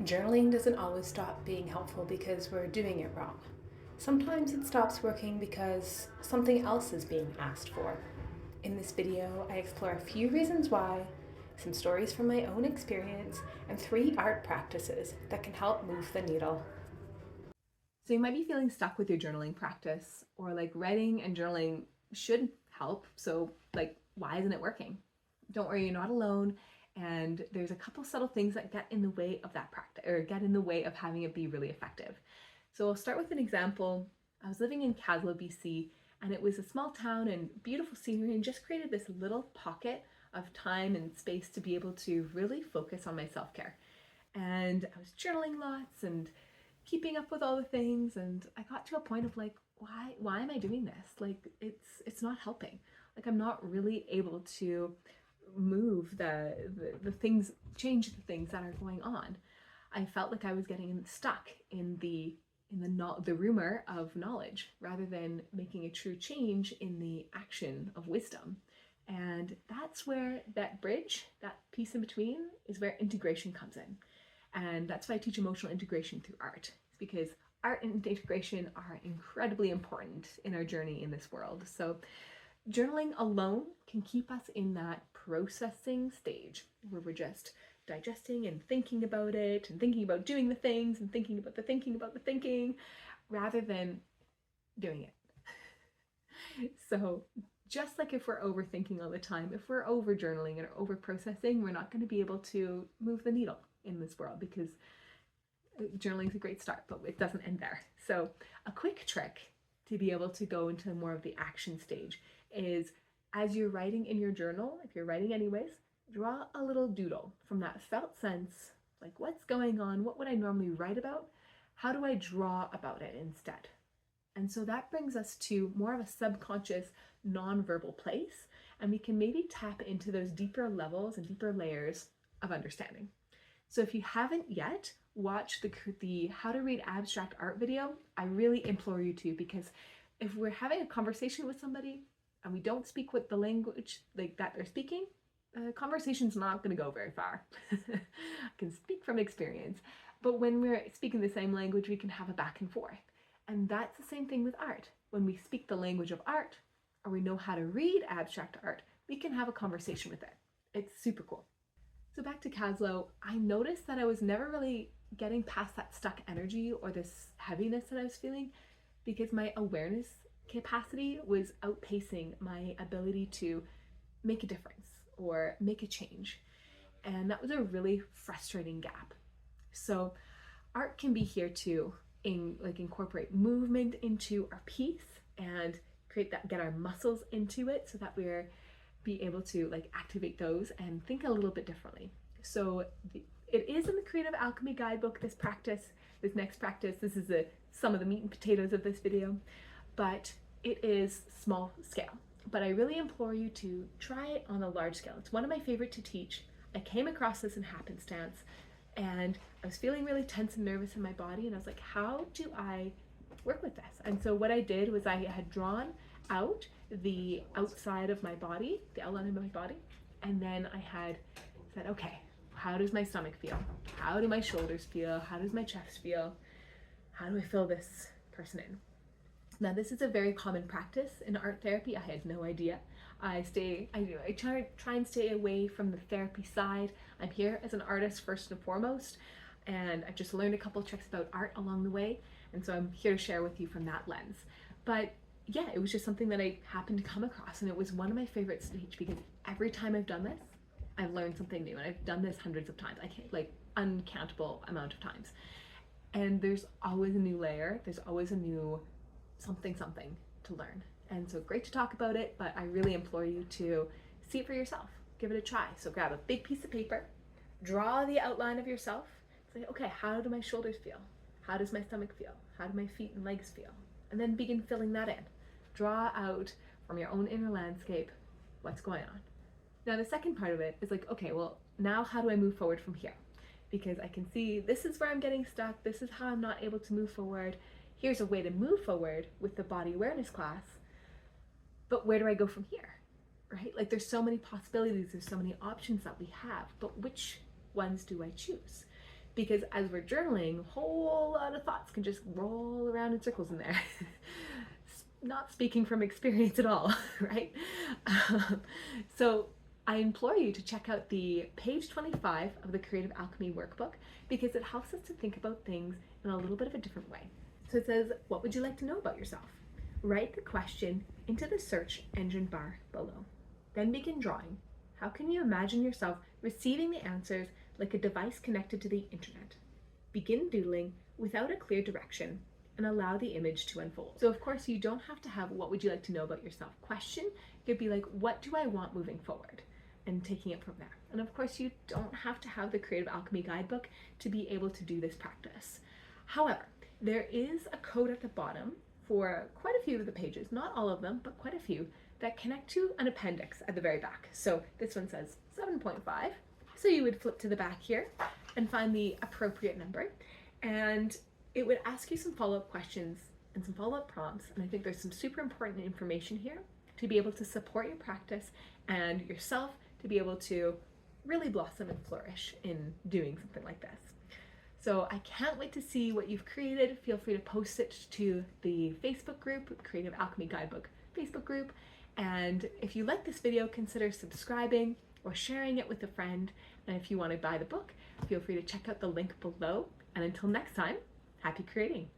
Journaling doesn't always stop being helpful because we're doing it wrong. Sometimes it stops working because something else is being asked for. In this video, I explore a few reasons why, some stories from my own experience, and 3 art practices that can help move the needle. So you might be feeling stuck with your journaling practice, or like writing and journaling should help. So why isn't it working? Don't worry, you're not alone. And there's a couple subtle things that get in the way of that practice, or get in the way of having it be really effective. So I'll start with an example. I was living in Kaslo, BC, and it was a small town and beautiful scenery, and just created this little pocket of time and space to be able to really focus on my self-care. And I was journaling lots and keeping up with all the things, and I got to a point of why am I doing this? It's not helping. I'm not really able to move the things, change the things that are going on. I felt like I was getting stuck in the rumor of knowledge rather than making a true change in the action of wisdom. And that's where that bridge, that piece in between, is where integration comes in. And that's why I teach emotional integration through art. It's because art and integration are incredibly important in our journey in this world. So journaling alone can keep us in that processing stage where we're just digesting and thinking about it and thinking about doing the things and thinking about the thinking rather than doing it. So just like if we're overthinking all the time, if we're over journaling and over processing, we're not going to be able to move the needle in this world, because journaling is a great start, but it doesn't end there. So a quick trick to be able to go into more of the action stage is, as you're writing in your journal, if you're writing anyways, draw a little doodle from that felt sense, like what's going on, what would I normally write about, how do I draw about it instead? And so that brings us to more of a subconscious, non-verbal place, and we can maybe tap into those deeper levels and deeper layers of understanding. So if you haven't yet watched the How to Read Abstract Art video, I really implore you to, because if we're having a conversation with somebody and we don't speak with the language that they're speaking, the conversation's not going to go very far. I can speak from experience. But when we're speaking the same language, we can have a back and forth. And that's the same thing with art. When we speak the language of art, or we know how to read abstract art, we can have a conversation with it. It's super cool. So back to Kaslo, I noticed that I was never really getting past that stuck energy or this heaviness that I was feeling, because my awareness capacity was outpacing my ability to make a difference or make a change. And that was a really frustrating gap. So art can be here to incorporate movement into our piece and get our muscles into it so that we're be able to activate those and think a little bit differently. So it is in the Creative Alchemy guidebook, this next practice. This is some of the meat and potatoes of this video, but it is small scale. But I really implore you to try it on a large scale. It's one of my favorite to teach. I came across this in happenstance, and I was feeling really tense and nervous in my body, and I was like, how do I work with this? And so what I did was I had drawn out the outside of my body, the outline of my body, and then I had said, okay, how does my stomach feel? How do my shoulders feel? How does my chest feel? How do I fill this person in? Now, this is a very common practice in art therapy. I had no idea. I try and stay away from the therapy side. I'm here as an artist first and foremost, and I've just learned a couple of tricks about art along the way, and so I'm here to share with you from that lens. But yeah, it was just something that I happened to come across, and it was one of my favorites to teach, because every time I've done this, I've learned something new, and I've done this hundreds of times. I can't, uncountable amount of times. And there's always a new layer. There's always a new something to learn. And so great to talk about it, but I really implore you to see it for yourself. Give it a try. So grab a big piece of paper, draw the outline of yourself, say, okay, how do my shoulders feel? How does my stomach feel? How do my feet and legs feel? And then begin filling that in. Draw out from your own inner landscape what's going on. Now the second part of it is okay, well, now how do I move forward from here? Because I can see this is where I'm getting stuck. This is how I'm not able to move forward. Here's a way to move forward with the body awareness class. But where do I go from here? Right? There's so many possibilities. There's so many options that we have, but which ones do I choose? because as we're journaling, a whole lot of thoughts can just roll around in circles in there. Not speaking from experience at all, right? So I implore you to check out the page 25 of the Creative Alchemy workbook, because it helps us to think about things in a little bit of a different way. So it says, what would you like to know about yourself? Write the question into the search engine bar below. Then begin drawing. How can you imagine yourself receiving the answers like a device connected to the internet? Begin doodling without a clear direction and allow the image to unfold. So of course you don't have to have what would you like to know about yourself question. It could be like, what do I want moving forward? And taking it from there. And of course you don't have to have the Creative Alchemy guidebook to be able to do this practice. However, there is a code at the bottom for quite a few of the pages, not all of them, but quite a few, that connect to an appendix at the very back. So this one says 7.5. So you would flip to the back here and find the appropriate number. And it would ask you some follow-up questions and some follow-up prompts. And I think there's some super important information here to be able to support your practice and yourself to be able to really blossom and flourish in doing something like this. So I can't wait to see what you've created. Feel free to post it to the Facebook group, Creative Alchemy Guidebook Facebook group. And if you like this video, consider subscribing or sharing it with a friend. And if you want to buy the book, feel free to check out the link below. And until next time, happy creating.